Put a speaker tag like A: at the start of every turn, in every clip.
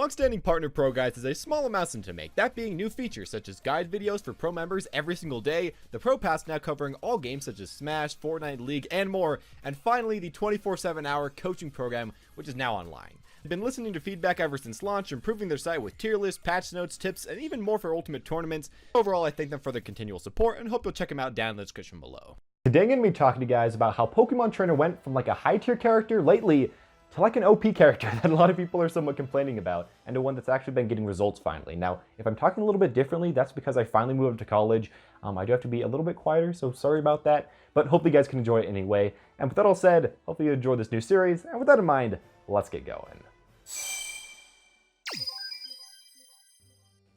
A: Longstanding partner pro guides is a small amount to make, that being new features such as guide videos for pro members every single day, the pro pass now covering all games such as Smash, Fortnite, League, and more, and finally the 24/7 hour coaching program, which is now online. I've been listening to feedback ever since launch, improving their site with tier lists, patch notes, tips, and even more for Ultimate tournaments. Overall, I thank them for their continual support and hope you'll check them out down in the description below.
B: Today I'm going to be talking to you guys about how Pokemon Trainer went from like a high tier character lately to like an OP character that a lot of people are somewhat complaining about, and to one that's actually been getting results finally. Now, if I'm talking a little bit differently, that's because I finally moved up to college. I do have to be a little bit quieter, so sorry about that, but hopefully you guys can enjoy it anyway. And with that all said, hopefully you enjoy this new series, and with that in mind, let's get going.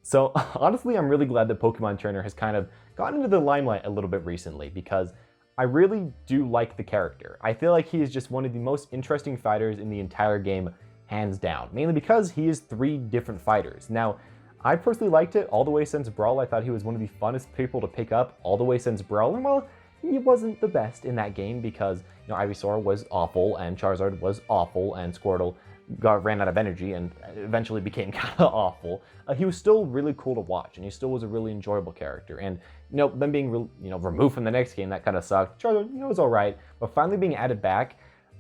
B: So honestly, I'm really glad that Pokemon Trainer has kind of gotten into the limelight a little bit recently, because I really do like the character. I feel like he is just one of the most interesting fighters in the entire game, hands down. Mainly because he is 3 different fighters. Now, I personally liked it all the way since Brawl. I thought he was one of the funnest people to pick up all the way since Brawl. And well, he wasn't the best in that game because, you know, Ivysaur was awful and Charizard was awful and Squirtle ran out of energy and eventually became kind of awful. He was still really cool to watch, and he still was a really enjoyable character. And you know, them being removed from the next game, that kind of sucked. Charizard, was all right, but finally being added back,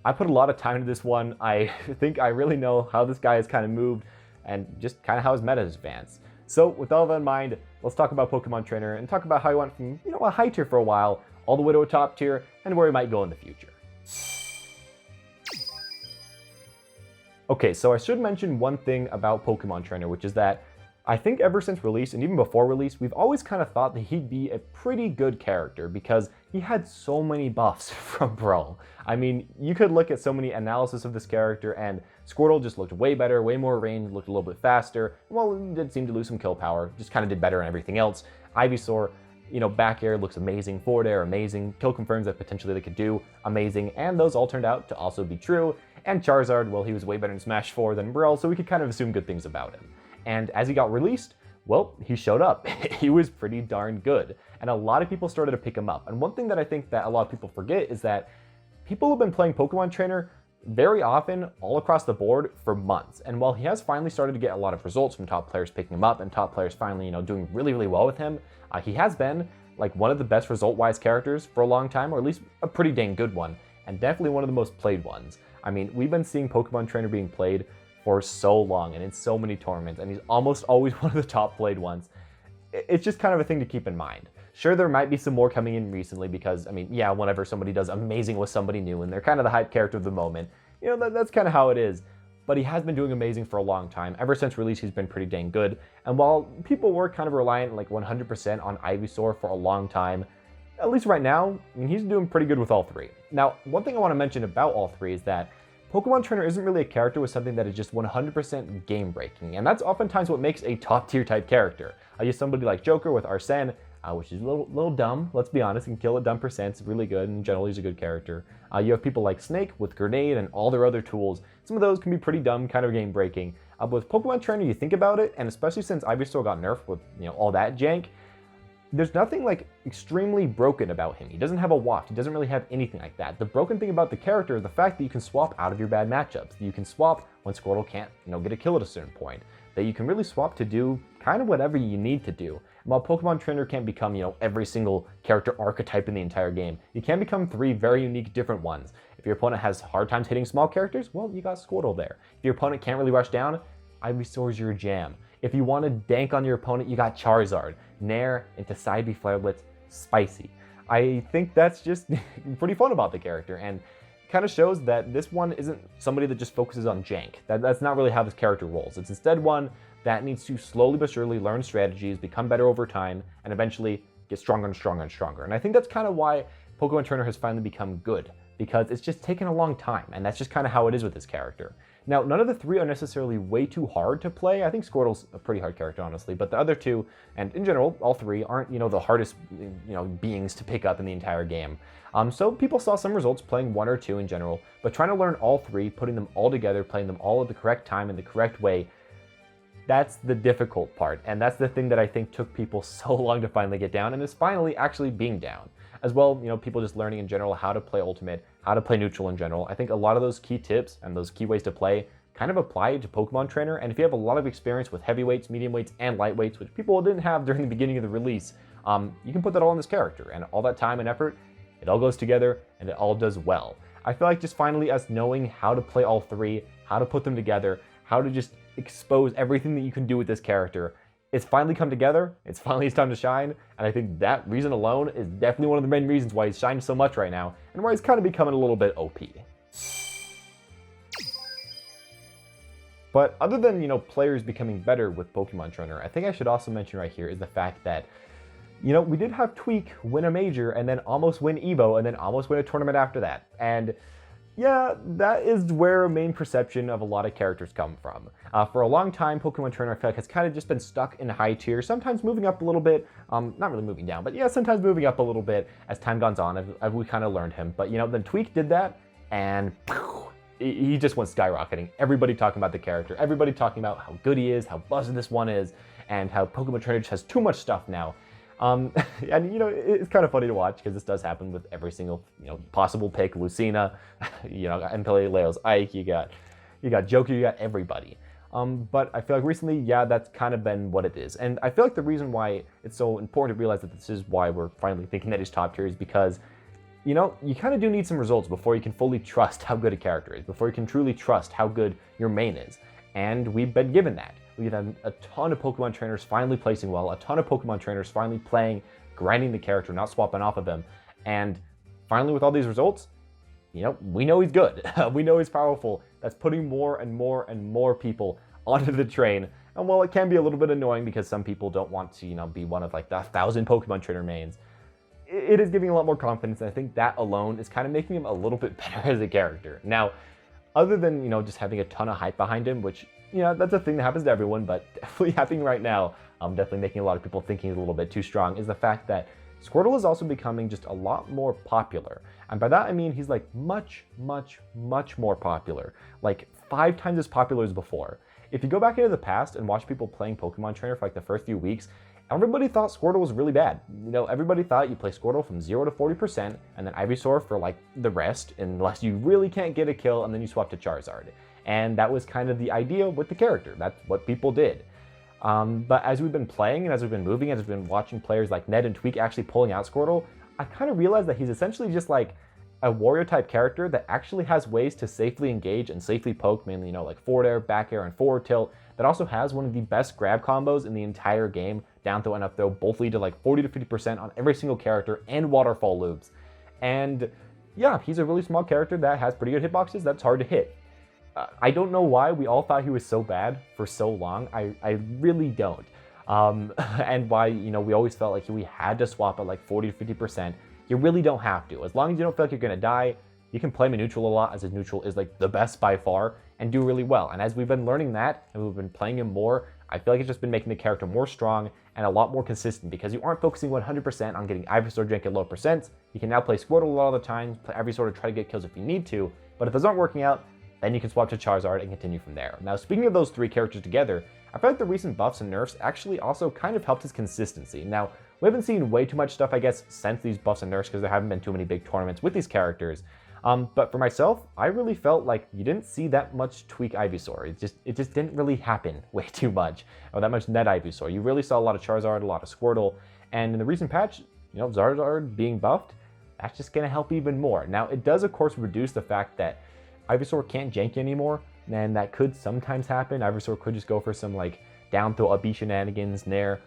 B: I put a lot of time into this one. I think I really know how this guy has kind of moved and just kind of how his meta has advanced. So with all that in mind, let's talk about Pokemon Trainer and talk about how he went from a high tier for a while all the way to a top tier and where he might go in the future. Okay, so I should mention one thing about Pokemon Trainer, which is that I think ever since release, and even before release, we've always kind of thought that he'd be a pretty good character because he had so many buffs from Brawl. I mean, you could look at so many analysis of this character, and Squirtle just looked way better, way more range, looked a little bit faster. Well, he did seem to lose some kill power, just kind of did better on everything else. Ivysaur, back air looks amazing, forward air amazing, kill confirms that potentially they could do amazing, and those all turned out to also be true. And Charizard, well, he was way better in Smash 4 than Brawl, so we could kind of assume good things about him. And as he got released, well, he showed up. He was pretty darn good. And a lot of people started to pick him up. And one thing that I think that a lot of people forget is that people have been playing Pokemon Trainer very often all across the board for months. And while he has finally started to get a lot of results from top players picking him up and top players finally, doing really, really well with him, he has been like one of the best result-wise characters for a long time, or at least a pretty dang good one, and definitely one of the most played ones. I mean, we've been seeing Pokemon Trainer being played for so long and in so many tournaments, and he's almost always one of the top played ones. It's just kind of a thing to keep in mind. Sure, there might be some more coming in recently because, I mean, yeah, whenever somebody does amazing with somebody new and they're kind of the hype character of the moment, that's kind of how it is. But he has been doing amazing for a long time. Ever since release, he's been pretty dang good. And while people were kind of reliant like 100% on Ivysaur for a long time, at least right now, I mean, he's doing pretty good with all 3. Now, one thing I want to mention about all 3 is that Pokemon Trainer isn't really a character with something that is just 100% game breaking, and that's oftentimes what makes a top tier type character. I use somebody like Joker with Arsene, which is a little dumb, let's be honest, and kill at dumb percents, really good, and generally he's a good character. You have people like Snake with Grenade and all their other tools. Some of those can be pretty dumb, kind of game breaking. But with Pokemon Trainer, you think about it, and especially since Ivysaur got nerfed with all that jank, there's nothing like extremely broken about him. He doesn't have a waft. He doesn't really have anything like that. The broken thing about the character is the fact that you can swap out of your bad matchups. That you can swap when Squirtle can't, get a kill at a certain point. That you can really swap to do kind of whatever you need to do. And while Pokemon Trainer can't become, every single character archetype in the entire game, you can become 3 very unique different ones. If your opponent has hard times hitting small characters, well, you got Squirtle there. If your opponent can't really rush down, Ivysaur's your jam. If you want to dank on your opponent, you got Charizard. Nair into Side B Flare Blitz, spicy. I think that's just pretty fun about the character, and kind of shows that this one isn't somebody that just focuses on jank. That's not really how this character rolls. It's instead one that needs to slowly but surely learn strategies, become better over time, and eventually get stronger and stronger and stronger. And I think that's kind of why Pokemon Trainer has finally become good, because it's just taken a long time, and that's just kind of how it is with this character. Now, none of the 3 are necessarily way too hard to play. I think Squirtle's a pretty hard character, honestly, but the other 2, and in general, all 3, aren't, the hardest, beings to pick up in the entire game. So people saw some results playing 1 or 2 in general, but trying to learn all 3, putting them all together, playing them all at the correct time in the correct way, that's the difficult part, and that's the thing that I think took people so long to finally get down, and is finally actually being down. As well, people just learning in general how to play Ultimate, how to play neutral in general. I think a lot of those key tips and those key ways to play kind of apply it to Pokemon Trainer, and if you have a lot of experience with heavyweights, medium weights, and lightweights, which people didn't have during the beginning of the release, you can put that all in this character, and all that time and effort, it all goes together, and it all does well. I feel like just finally us knowing how to play all three, how to put them together, how to just expose everything that you can do with this character, it's finally come together, it's finally his time to shine, and I think that reason alone is definitely one of the main reasons why he's shining so much right now, and why he's kind of becoming a little bit OP. But other than, players becoming better with Pokemon Trainer, I think I should also mention right here is the fact that, we did have Tweak win a major and then almost win Evo and then almost win a tournament after that. And yeah, that is where a main perception of a lot of characters come from. For a long time, Pokemon Trainer, I feel like, has kind of just been stuck in high tier, sometimes moving up a little bit, not really moving down, but yeah, sometimes moving up a little bit as time goes on, as we kind of learned him. But, then Tweak did that, and he just went skyrocketing. Everybody talking about the character, everybody talking about how good he is, how buzzed this one is, and how Pokemon Trainer just has too much stuff now. And it's kind of funny to watch because this does happen with every single possible pick. Lucina, MkLeo's Ike, you got JoeK, you got everybody. But I feel like recently, yeah, that's kind of been what it is. And I feel like the reason why it's so important to realize that this is why we're finally thinking that he's top tier is because you kind of do need some results before you can fully trust how good a character is, before you can truly trust how good your main is. And we've been given that. We've had a ton of Pokemon trainers finally placing well, a ton of Pokemon trainers finally playing, grinding the character, not swapping off of him. And finally with all these results, we know he's good. We know he's powerful. That's putting more and more and more people onto the train. And while it can be a little bit annoying because some people don't want to, be one of like the 1,000 Pokemon trainer mains, it is giving a lot more confidence, and I think that alone is kind of making him a little bit better as a character. Now, other than, just having a ton of hype behind him, which, that's a thing that happens to everyone, but definitely happening right now, definitely making a lot of people thinking he's a little bit too strong, is the fact that Squirtle is also becoming just a lot more popular. And by that I mean he's like much, much, much more popular. Like 5 times as popular as before. If you go back into the past and watch people playing Pokemon Trainer for like the first few weeks, everybody thought Squirtle was really bad. Everybody thought you play Squirtle from 0 to 40% and then Ivysaur for like the rest, unless you really can't get a kill and then you swap to Charizard. And that was kind of the idea with the character. That's what people did. But as we've been playing and as we've been moving, as we've been watching players like Ned and Tweak actually pulling out Squirtle, I kind of realized that he's essentially just like a warrior type character that actually has ways to safely engage and safely poke, mainly, like forward air, back air, and forward tilt, that also has one of the best grab combos in the entire game, down throw and up throw, both lead to like 40 to 50% on every single character, and waterfall loops. And yeah, he's a really small character that has pretty good hitboxes that's hard to hit. I don't know why we all thought he was so bad for so long. I really don't. And why, we always felt like we had to swap at like 40 to 50%. You really don't have to. As long as you don't feel like you're going to die, you can play him in neutral a lot, as his neutral is like the best by far, and do really well. And as we've been learning that, and we've been playing him more, I feel like it's just been making the character more strong and a lot more consistent, because you aren't focusing 100% on getting Ivysaur jank at low percents. You can now play Squirtle a lot of the time, play Ivysaur to try to get kills if you need to, but if those aren't working out, then you can swap to Charizard and continue from there. Now, speaking of those 3 characters together, I feel like the recent buffs and nerfs actually also kind of helped his consistency. Now, we haven't seen way too much stuff, I guess, since these buffs and nerfs, because there haven't been too many big tournaments with these characters. But for myself, I really felt like you didn't see that much Tweak Ivysaur. It just didn't really happen way too much, or that much Ned Ivysaur. You really saw a lot of Charizard, a lot of Squirtle, and in the recent patch, Charizard being buffed, that's just going to help even more. Now, it does, of course, reduce the fact that Ivysaur can't jank anymore, and that could sometimes happen. Ivysaur could just go for some like down throw up B shenanigans, Nair,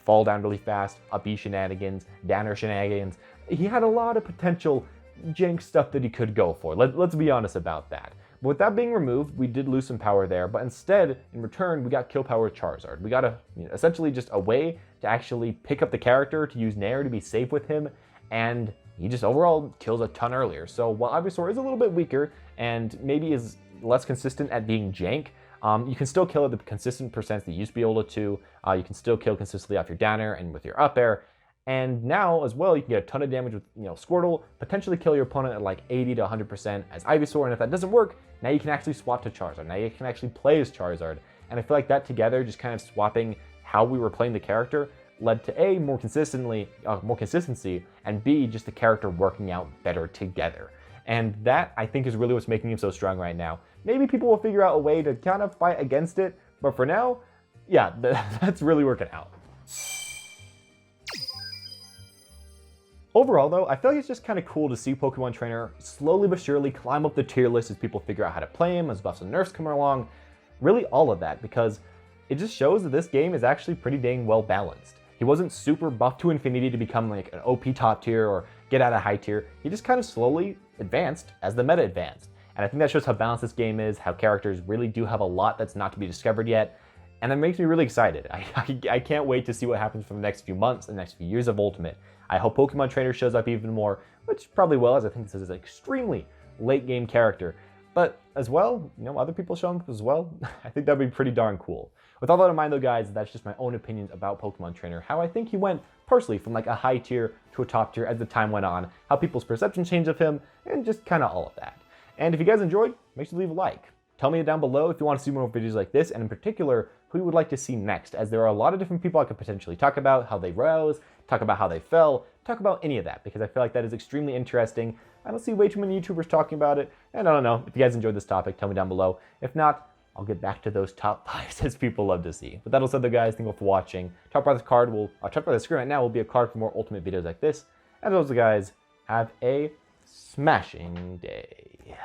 B: fall down really fast, up B shenanigans, downer shenanigans. He had a lot of potential jank stuff that he could go for. Let's be honest about that. But with that being removed, we did lose some power there, but instead, in return, we got kill power with Charizard. We got essentially just a way to actually pick up the character, to use Nair to be safe with him, and he just overall kills a ton earlier. So while Ivysaur is a little bit weaker and maybe is less consistent at being jank, you can still kill at the consistent percents that you used to be able to. You can still kill consistently off your down air and with your up air. And now as well, you can get a ton of damage with Squirtle, potentially kill your opponent at like 80 to 100% as Ivysaur. And if that doesn't work, now you can actually swap to Charizard. Now you can actually play as Charizard. And I feel like that together, just kind of swapping how we were playing the character, led to A, more consistency, and B, just the character working out better together. And that, I think, is really what's making him so strong right now. Maybe people will figure out a way to kind of fight against it, but for now, yeah, that's really working out. Overall, though, I feel like it's just kind of cool to see Pokemon Trainer slowly but surely climb up the tier list as people figure out how to play him, as buffs and nerfs come along. Really all of that, because it just shows that this game is actually pretty dang well balanced. He wasn't super buffed to infinity to become like an OP top tier or get out of high tier. He just kind of slowly advanced as the meta advanced. And I think that shows how balanced this game is, how characters really do have a lot that's not to be discovered yet. And that makes me really excited. I can't wait to see what happens for the next few months, the next few years of Ultimate. I hope Pokemon Trainer shows up even more, which probably will, as I think this is an extremely late game character. But as well, other people show up as well. I think that'd be pretty darn cool. With all that in mind though, guys, that's just my own opinions about Pokemon Trainer, how I think he went personally from like a high tier to a top tier as the time went on, how people's perception changed of him, and just kind of all of that. And if you guys enjoyed, make sure to leave a like. Tell me down below if you want to see more videos like this, and in particular, who you would like to see next, as there are a lot of different people I could potentially talk about, how they rose, talk about how they fell, talk about any of that, because I feel like that is extremely interesting. I don't see way too many YouTubers talking about it, and I don't know. If you guys enjoyed this topic, tell me down below. If not, I'll get back to those top 5s as people love to see. But that all said though, guys, thank you all for watching. Top part of the screen right now will be a card for more Ultimate videos like this. And as always, guys, have a smashing day.